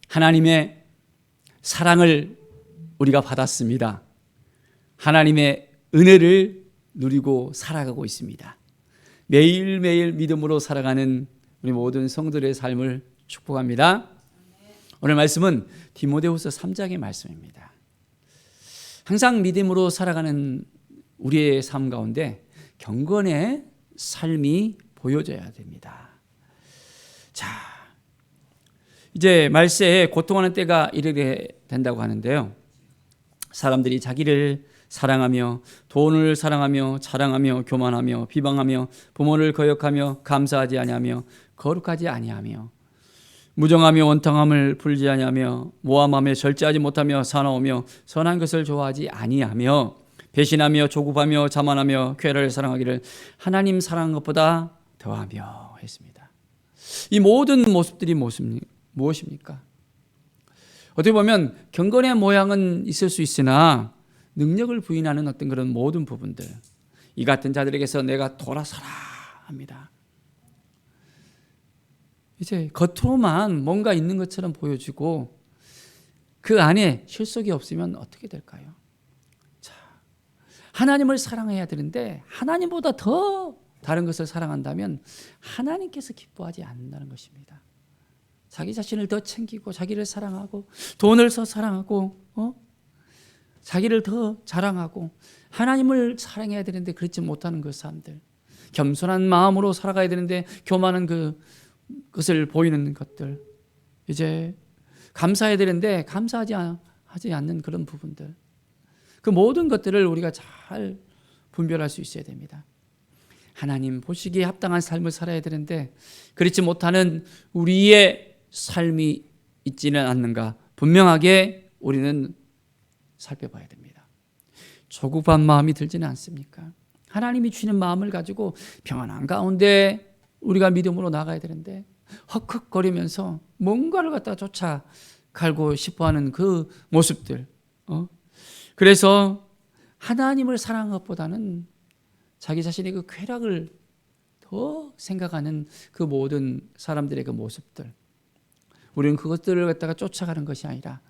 하나님의 사랑을 우리가 받았습니다. 하나님의 은혜를 누리고 살아가고 있습니다. 매일매일 믿음으로 살아가는 우리 모든 성도들의 삶을 축복합니다. 오늘 말씀은 디모데후서 3장의 말씀입니다. 항상 믿음으로 살아가는 우리의 삶 가운데 경건의 삶이 보여져야 됩니다. 자, 이제 말세에 고통하는 때가 이르게 된다고 하는데요. 사람들이 자기를 사랑하며 돈을 사랑하며 자랑하며 교만하며 비방하며 부모를 거역하며 감사하지 아니하며 거룩하지 아니하며 무정하며 원통함을 풀지 아니하며 모함하며 절제하지 못하며 사나우며 선한 것을 좋아하지 아니하며 배신하며 조급하며 자만하며 쾌락을 사랑하기를 하나님 사랑한 것보다 더하며 했습니다. 이 모든 모습들이 무엇입니까? 어떻게 보면 경건의 모양은 있을 수 있으나 능력을 부인하는 어떤 그런 모든 부분들, 이 같은 자들에게서 내가 돌아서라 합니다. 이제 겉으로만 뭔가 있는 것처럼 보여지고 그 안에 실속이 없으면 어떻게 될까요? 자, 하나님을 사랑해야 되는데 하나님보다 더 다른 것을 사랑한다면 하나님께서 기뻐하지 않는다는 것입니다. 자기 자신을 더 챙기고 자기를 사랑하고 돈을 더 사랑하고 자기를 더 자랑하고 하나님을 사랑해야 되는데 그렇지 못하는 그 사람들, 겸손한 마음으로 살아가야 되는데 교만한 그것을 보이는 것들, 이제 감사해야 되는데 감사하지 않는 그런 부분들, 그 모든 것들을 우리가 잘 분별할 수 있어야 됩니다. 하나님 보시기에 합당한 삶을 살아야 되는데 그렇지 못하는 우리의 삶이 있지는 않는가 분명하게 우리는 살펴봐야 됩니다. 조급한 마음이 들지는 않습니까? 하나님이 주시는 마음을 가지고 평안한 가운데 우리가 믿음으로 나가야 되는데 헉헉거리면서 뭔가를 갖다가 쫓아가고 싶어하는 그 모습들, 그래서 하나님을 사랑하는 것보다는 자기 자신의 그 쾌락을 더 생각하는 그 모든 사람들의 그 모습들, 우리는 그것들을 갖다가 쫓아가는 것이 아니라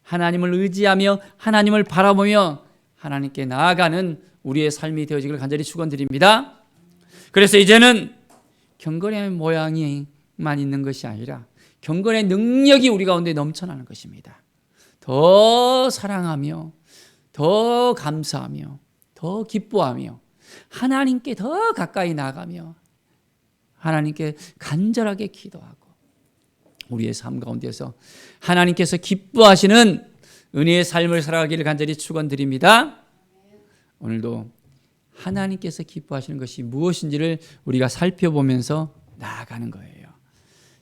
하나님을 의지하며 하나님을 바라보며 하나님께 나아가는 우리의 삶이 되어지기를 간절히 축원드립니다. 그래서 이제는 경건의 모양이만 있는 것이 아니라 경건의 능력이 우리 가운데 넘쳐나는 것입니다. 더 사랑하며 더 감사하며 더 기뻐하며 하나님께 더 가까이 나가며 하나님께 간절하게 기도하고 우리의 삶 가운데서 하나님께서 기뻐하시는 은혜의 삶을 살아가기를 간절히 축원드립니다. 오늘도 하나님께서 기뻐하시는 것이 무엇인지를 우리가 살펴보면서 나아가는 거예요.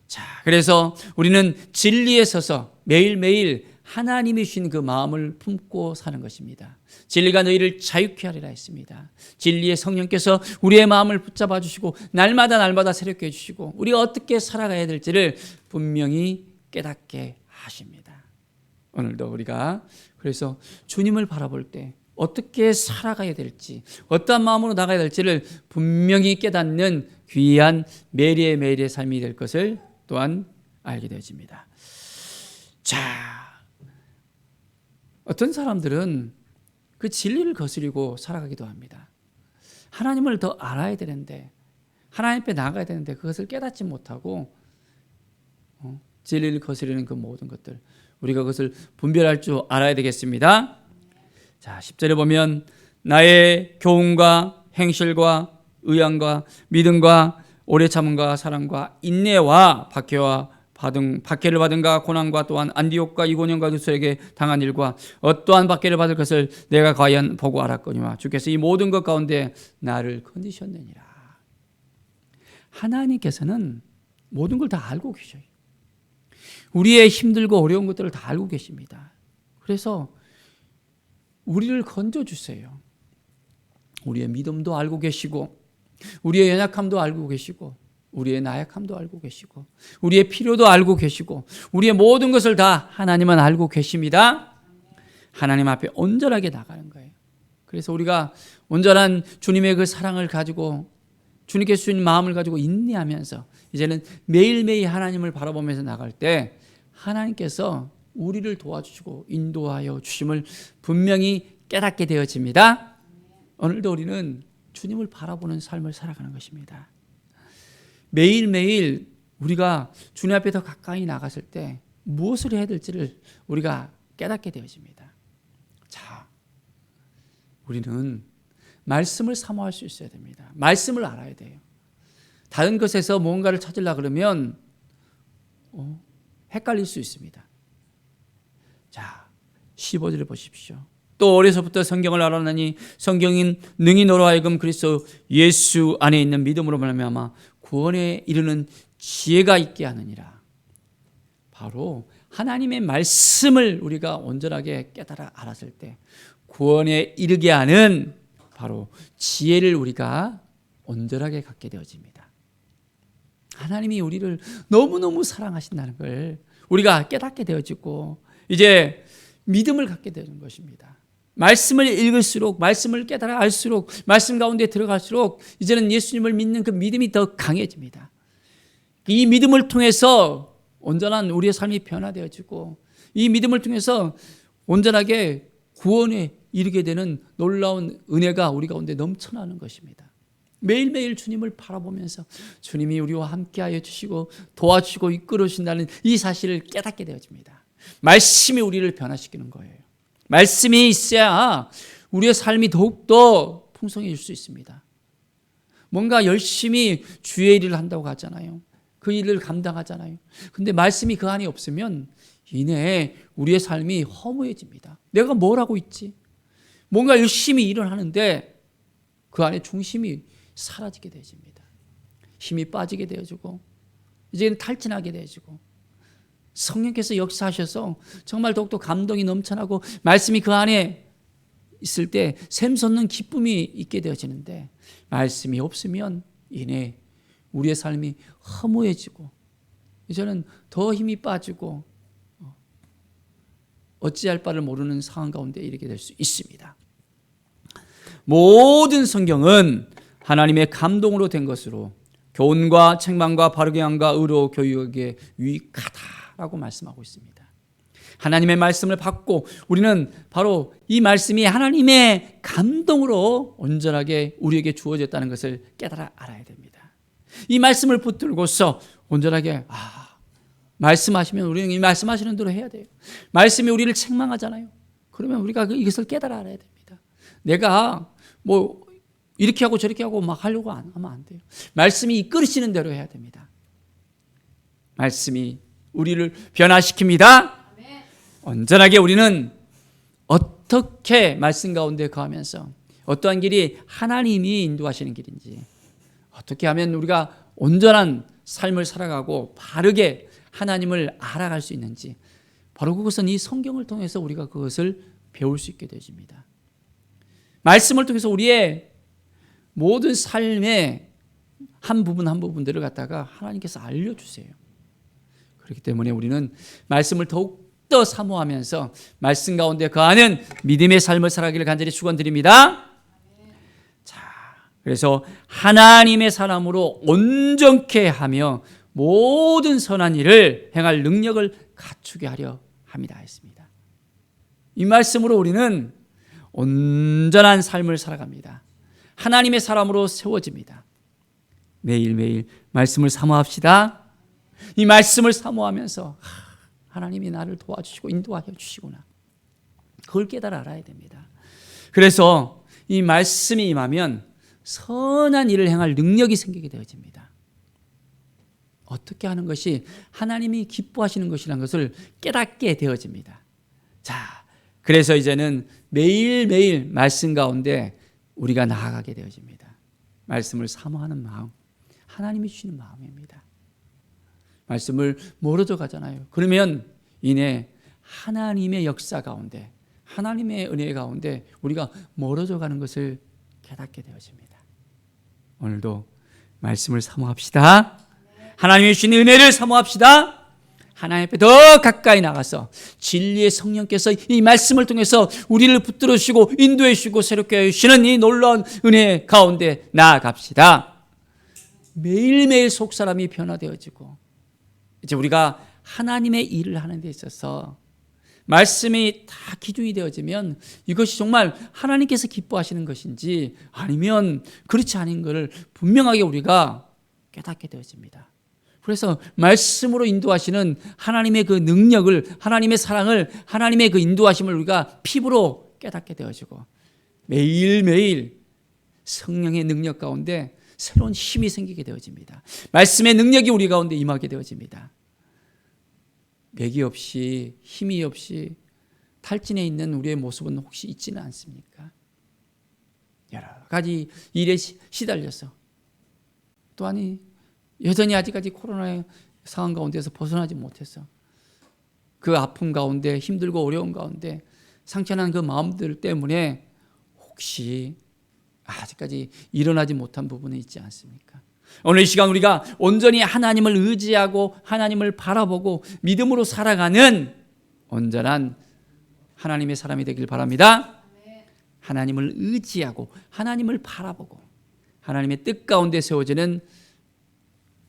자, 그래서 우리는 진리에 서서 매일매일 하나님이 주신 그 마음을 품고 사는 것입니다. 진리가 너희를 자유케 하리라 했습니다. 진리의 성령께서 우리의 마음을 붙잡아 주시고 날마다 새롭게 해주시고 우리가 어떻게 살아가야 될지를 분명히 깨닫게 하십니다. 오늘도 우리가 그래서 주님을 바라볼 때 어떻게 살아가야 될지, 어떠한 마음으로 나가야 될지를 분명히 깨닫는 귀한 매일의 삶이 될 것을 또한 알게 되어집니다. 자, 어떤 사람들은 그 진리를 거스리고 살아가기도 합니다. 하나님을 더 알아야 되는데, 하나님 앞에 나가야 되는데 그것을 깨닫지 못하고 진리를 거스리는 그 모든 것들, 우리가 그것을 분별할 줄 알아야 되겠습니다. 자, 10절에 보면 나의 교훈과 행실과 의향과 믿음과 오래 참음과 사랑과 인내와 박해를 받은가 고난과 또한 안디옥과 이고년과 루스에게 당한 일과 어떠한 박해를 받을 것을 내가 과연 보고 알았거니와 주께서 이 모든 것 가운데 나를 건지셨느니라. 하나님께서는 모든 걸 다 알고 계셔요. 우리의 힘들고 어려운 것들을 다 알고 계십니다. 그래서 우리를 건져주세요. 우리의 믿음도 알고 계시고 우리의 연약함도 알고 계시고 우리의 나약함도 알고 계시고 우리의 필요도 알고 계시고 우리의 모든 것을 다 하나님은 알고 계십니다. 하나님 앞에 온전하게 나가는 거예요. 그래서 우리가 온전한 주님의 그 사랑을 가지고 주님께 주신 마음을 가지고 인내하면서 이제는 매일매일 하나님을 바라보면서 나갈 때 하나님께서 우리를 도와주시고 인도하여 주심을 분명히 깨닫게 되어집니다. 오늘도 우리는 주님을 바라보는 삶을 살아가는 것입니다. 매일매일 우리가 주님 앞에 더 가까이 나갔을 때 무엇을 해야 될지를 우리가 깨닫게 되어집니다. 자, 우리는 말씀을 사모할 수 있어야 됩니다. 말씀을 알아야 돼요. 다른 것에서 뭔가를 찾으려고 그러면 헷갈릴 수 있습니다. 자, 15절을 보십시오. 또 어려서부터 성경을 알았나니 성경인 능히 너로 하여금 그리스도 예수 안에 있는 믿음으로 말미암아 구원에 이르는 지혜가 있게 하느니라. 바로 하나님의 말씀을 우리가 온전하게 깨달아 알았을 때 구원에 이르게 하는 바로 지혜를 우리가 온전하게 갖게 되어집니다. 하나님이 우리를 너무너무 사랑하신다는 걸 우리가 깨닫게 되어지고 이제 믿음을 갖게 되는 것입니다. 말씀을 읽을수록, 말씀을 깨달아 알수록, 말씀 가운데 들어갈수록 이제는 예수님을 믿는 그 믿음이 더 강해집니다. 이 믿음을 통해서 온전한 우리의 삶이 변화되어지고 이 믿음을 통해서 온전하게 구원에 이르게 되는 놀라운 은혜가 우리 가운데 넘쳐나는 것입니다. 매일매일 주님을 바라보면서 주님이 우리와 함께하여 주시고 도와주시고 이끌어 주신다는 이 사실을 깨닫게 되어집니다. 말씀이 우리를 변화시키는 거예요. 말씀이 있어야 우리의 삶이 더욱더 풍성해질 수 있습니다. 뭔가 열심히 주의 일을 한다고 하잖아요. 그 일을 감당하잖아요. 근데 말씀이 그 안에 없으면 이내 우리의 삶이 허무해집니다. 내가 뭘 하고 있지? 뭔가 열심히 일을 하는데 그 안에 중심이 사라지게 되어집니다. 힘이 빠지게 되어지고 이제는 탈진하게 되어지고 성령께서 역사하셔서 정말 더욱더 감동이 넘쳐나고 말씀이 그 안에 있을 때 샘솟는 기쁨이 있게 되어지는데 말씀이 없으면 이내 우리의 삶이 허무해지고 이제는 더 힘이 빠지고 어찌할 바를 모르는 상황 가운데 이르게 될 수 있습니다. 모든 성경은 하나님의 감동으로 된 것으로 교훈과 책망과 바르게 함과 의로 교육에 유익하다라고 말씀하고 있습니다. 하나님의 말씀을 받고 우리는 바로 이 말씀이 하나님의 감동으로 온전하게 우리에게 주어졌다는 것을 깨달아 알아야 됩니다. 이 말씀을 붙들고서 온전하게 말씀하시면 우리는 이 말씀하시는 대로 해야 돼요. 말씀이 우리를 책망하잖아요. 그러면 우리가 이것을 깨달아 알아야 됩니다. 내가 뭐 이렇게 하고 저렇게 하고 막 하려고 하면 안 돼요. 말씀이 이끌으시는 대로 해야 됩니다. 말씀이 우리를 변화시킵니다. 온전하게 우리는 어떻게 말씀 가운데 거하면서 어떠한 길이 하나님이 인도하시는 길인지 어떻게 하면 우리가 온전한 삶을 살아가고 바르게 하나님을 알아갈 수 있는지 바로 그것은 이 성경을 통해서 우리가 그것을 배울 수 있게 되십니다. 말씀을 통해서 우리의 모든 삶의 한 부분 한 부분들을 갖다가 하나님께서 알려주세요. 그렇기 때문에 우리는 말씀을 더욱더 사모하면서 말씀 가운데 거하는 믿음의 삶을 살아가기를 간절히 축원드립니다. 자, 그래서 하나님의 사람으로 온전케 하며 모든 선한 일을 행할 능력을 갖추게 하려 합니다 했습니다. 이 말씀으로 우리는 온전한 삶을 살아갑니다. 하나님의 사람으로 세워집니다. 매일매일 말씀을 사모합시다. 이 말씀을 사모하면서 하나님이 나를 도와주시고 인도하여 주시구나. 그걸 깨달아 알아야 됩니다. 그래서 이 말씀이 임하면 선한 일을 행할 능력이 생기게 되어집니다. 어떻게 하는 것이 하나님이 기뻐하시는 것이라는 것을 깨닫게 되어집니다. 자, 그래서 이제는 매일매일 말씀 가운데 우리가 나아가게 되어집니다. 말씀을 사모하는 마음, 하나님이 주시는 마음입니다. 말씀을 멀어져 가잖아요. 그러면 이내 하나님의 역사 가운데, 하나님의 은혜 가운데 우리가 멀어져 가는 것을 깨닫게 되어집니다. 오늘도 말씀을 사모합시다. 하나님이 주신 은혜를 사모합시다. 하나님 앞에 더 가까이 나가서 진리의 성령께서 이 말씀을 통해서 우리를 붙들어 주시고 인도해 주시고 새롭게 해주시는 이 놀라운 은혜 가운데 나아갑시다. 매일매일 속사람이 변화되어지고 이제 우리가 하나님의 일을 하는 데 있어서 말씀이 다 기준이 되어지면 이것이 정말 하나님께서 기뻐하시는 것인지 아니면 그렇지 않은 것을 분명하게 우리가 깨닫게 되어집니다. 그래서 말씀으로 인도하시는 하나님의 그 능력을, 하나님의 사랑을, 하나님의 그 인도하심을 우리가 피부로 깨닫게 되어지고 매일매일 성령의 능력 가운데 새로운 힘이 생기게 되어집니다. 말씀의 능력이 우리 가운데 임하게 되어집니다. 맥이 없이 힘이 없이 탈진해 있는 우리의 모습은 혹시 있지는 않습니까? 여러 가지 일에 시달려서 또한 여전히 아직까지 코로나의 상황 가운데서 벗어나지 못해서 그 아픔 가운데 힘들고 어려운 가운데 상처난 그 마음들 때문에 혹시 아직까지 일어나지 못한 부분이 있지 않습니까? 오늘 이 시간 우리가 온전히 하나님을 의지하고 하나님을 바라보고 믿음으로 살아가는 온전한 하나님의 사람이 되길 바랍니다. 하나님을 의지하고 하나님을 바라보고 하나님의 뜻 가운데 세워지는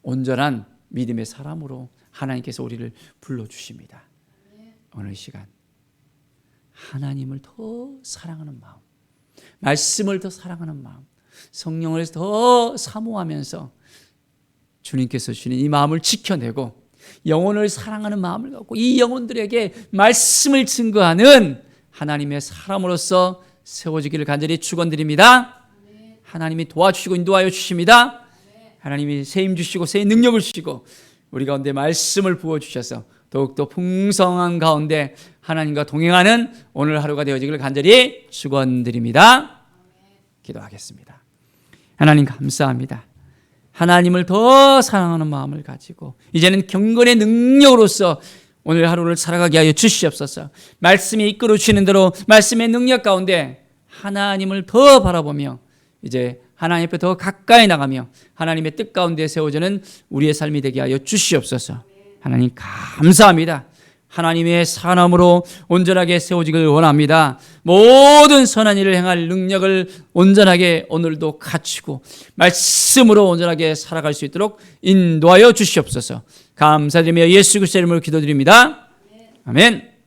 온전한 믿음의 사람으로 하나님께서 우리를 불러주십니다. 오늘 이 시간 하나님을 더 사랑하는 마음, 말씀을 더 사랑하는 마음, 성령을 더 사모하면서 주님께서 주신 이 마음을 지켜내고 영혼을 사랑하는 마음을 갖고 이 영혼들에게 말씀을 증거하는 하나님의 사람으로서 세워지기를 간절히 축원드립니다. 하나님이 도와주시고 인도하여 주십니다. 하나님이 새 힘 주시고 새 능력을 주시고 우리 가운데 말씀을 부어주셔서 더욱더 풍성한 가운데 하나님과 동행하는 오늘 하루가 되어지기를 간절히 축원드립니다. 기도하겠습니다. 하나님 감사합니다. 하나님을 더 사랑하는 마음을 가지고 이제는 경건의 능력으로서 오늘 하루를 살아가게 하여 주시옵소서. 말씀이 이끌어 주시는 대로 말씀의 능력 가운데 하나님을 더 바라보며 이제 하나님 앞에 더 가까이 나가며 하나님의 뜻 가운데 세워지는 우리의 삶이 되게 하여 주시옵소서. 하나님 감사합니다. 하나님의 사람으로 온전하게 세워지길 원합니다. 모든 선한 일을 행할 능력을 온전하게 오늘도 갖추고 말씀으로 온전하게 살아갈 수 있도록 인도하여 주시옵소서. 감사드리며 예수 그리스도의 이름으로 기도드립니다. 아멘.